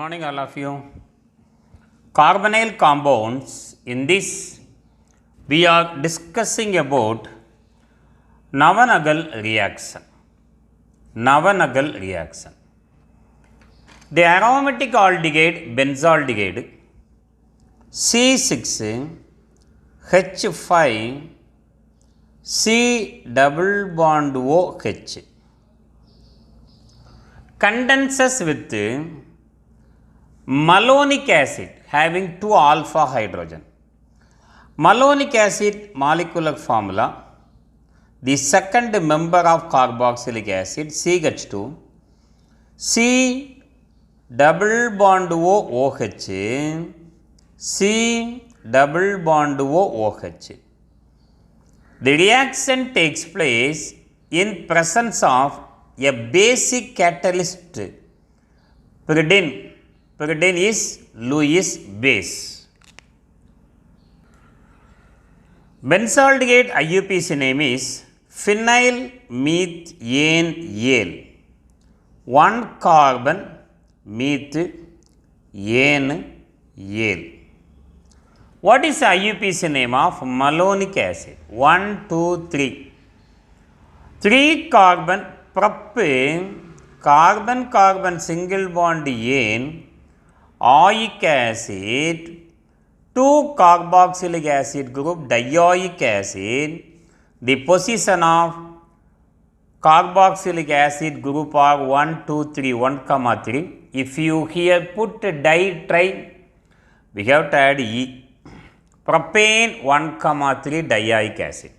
morning, all of you. Carbonyl compounds. In this, we are discussing about Navier-Stokes reaction. Navier-Stokes reaction. The aromatic aldehyde benzaldehyde C6H5 C double bond OH condenses with malonic acid having 2 alpha hydrogen. Malonic acid molecular formula, the second member of carboxylic acid CH2 C double bond OH C double bond OH. The reaction takes place in presence of a basic catalyst pyridine. Pyridine is Lewis base. Benzaldehyde IUPAC name is phenyl methane. 1 carbon methane. What is the IUPAC name of malonic acid? 1, 2, 3. 3 carbon propane, carbon single bond ane, oic acid, 2 carboxylic acid group dioic acid. The position of carboxylic acid group are 1, 2, 3, 1, 3. If you here put ditri, we have to add E. Propane 1, 3 dioic acid.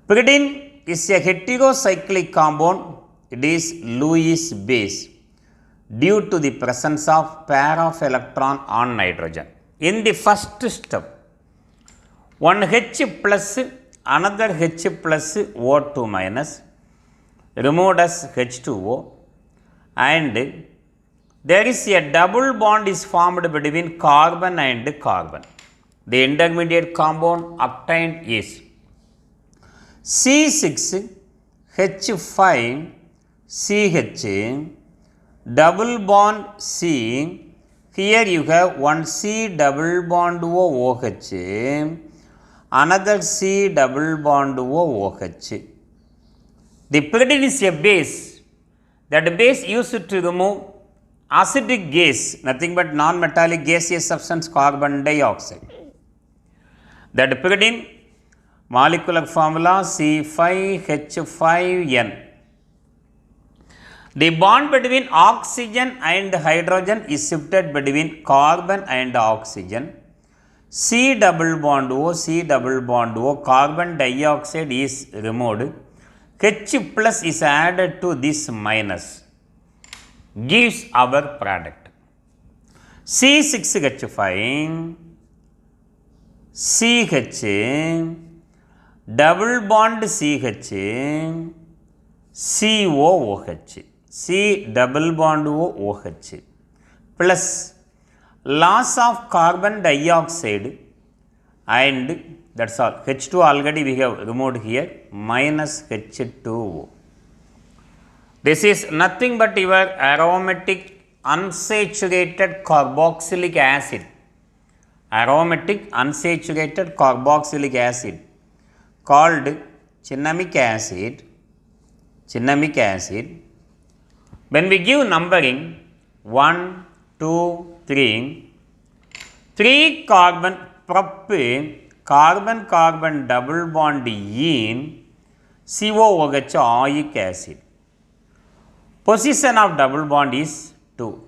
Pyridine is a heterocyclic compound. It is Lewis base due to the presence of pair of electron on nitrogen. In the first step, one H plus, another H plus O2 minus, removed as H2O, and there is a double bond is formed between carbon and carbon. The intermediate compound obtained is C6H5CH double bond C. Here you have one C double bond OH, another C double bond OH. The pyridine is a base. That base used to remove acidic gas, nothing but non-metallic gaseous substance carbon dioxide. That pyridine molecular formula C5H5N. The bond between oxygen and hydrogen is shifted between carbon and oxygen. C double bond O, C double bond O, carbon dioxide is removed. H plus is added to this minus, gives our product. C6H5 CH double bond CH COOH, C double bond OH plus loss of carbon dioxide, and that's all. H2 already we have removed here, minus H2O. This is nothing but your aromatic unsaturated carboxylic acid. Aromatic unsaturated carboxylic acid called cinnamic acid. Cinnamic acid. When we give numbering 1, 2, 3, 3 carbon propane, carbon double bond ene, COOH oic acid. Position of double bond is 2.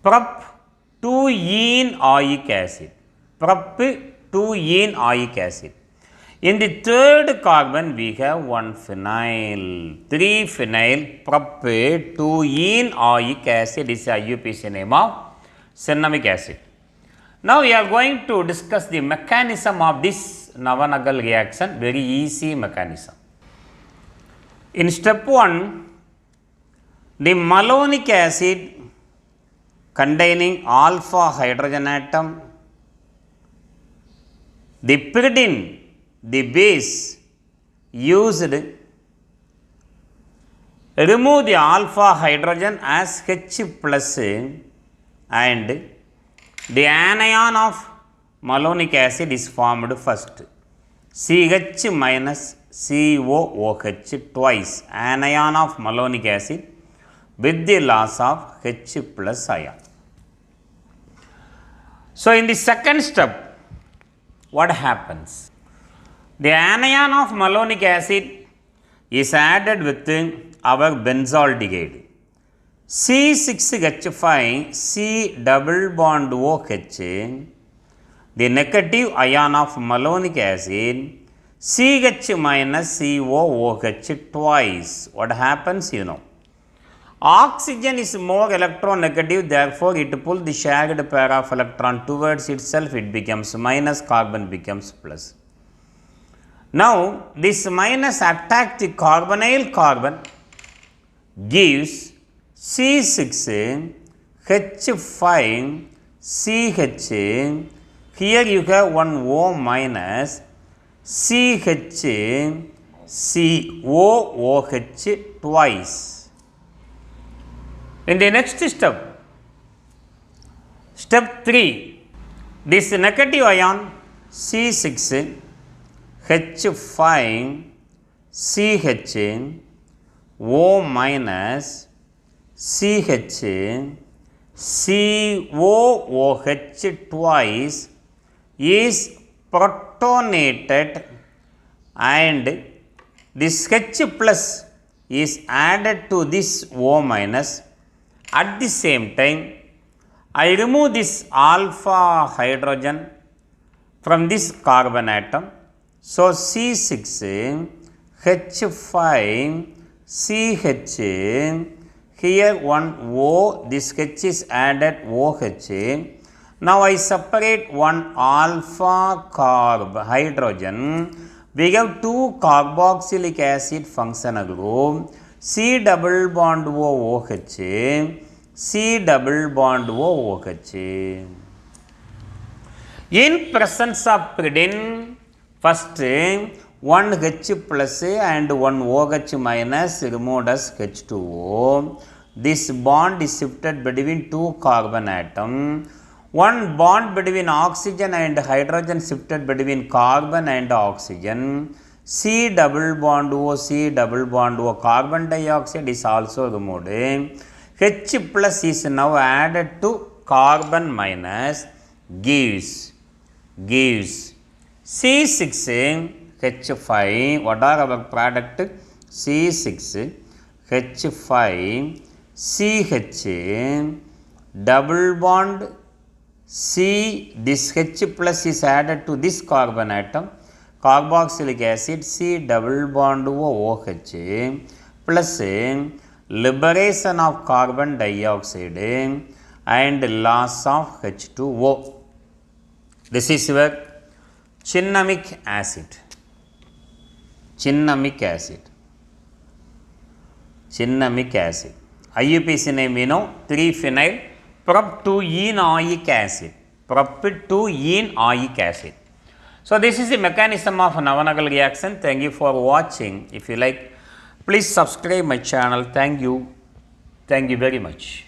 Prop 2 ene oic acid. Prop 2 ene oic acid. In the third carbon, we have 1 phenyl. 3 phenyl propane 2 ene oic acid is the IUPAC name of cinnamic acid. Now, we are going to discuss the mechanism of this Navier-Stokes reaction, very easy mechanism. In step 1, the malonic acid containing alpha hydrogen atom, the pyridine, the base used remove the alpha hydrogen as H plus and the anion of malonic acid is formed first. CH minus COOH twice, anion of malonic acid with the loss of H plus ion. So, in the second step, what happens? The anion of malonic acid is added with our benzaldehyde. C6H5 C double bond OH, the negative ion of malonic acid, CH minus COOH twice. What happens? You know. Oxygen is more electronegative, therefore it pulls the shared pair of electron towards itself, it becomes minus, carbon becomes plus. Now, this minus attacks the carbonyl carbon, gives C6H5CH, here you have one O minus, CHCOOH twice. In the next step, step 3, this negative ion C6H5CH O minus CH COOH twice is protonated and this H plus is added to this O minus. At the same time, I remove this alpha hydrogen from this carbon atom. So, C6H5CH, here one O, this H is added OH. Now, I separate one alpha hydrogen. We have two carboxylic acid functional group, C double bond OOH, C double bond OOH. In presence of pyridine, first one H plus and one OH minus removed as H2O. This bond is shifted between two carbon atoms. One bond between oxygen and hydrogen shifted between carbon and oxygen. C double bond O, C double bond O, carbon dioxide is also removed. H plus is now added to carbon minus, gives C6H5, what are our product? C6H5CH, double bond C, this H plus is added to this carbon atom, carboxylic acid C double bond OOH plus liberation of carbon dioxide and loss of H2O. This is your cinnamic acid. IUPAC name we know 3-phenyl prop-2-enoic acid. Prop-2-enoic acid. So, this is the mechanism of Navanagel reaction. Thank you for watching. If you like, please subscribe my channel. Thank you very much.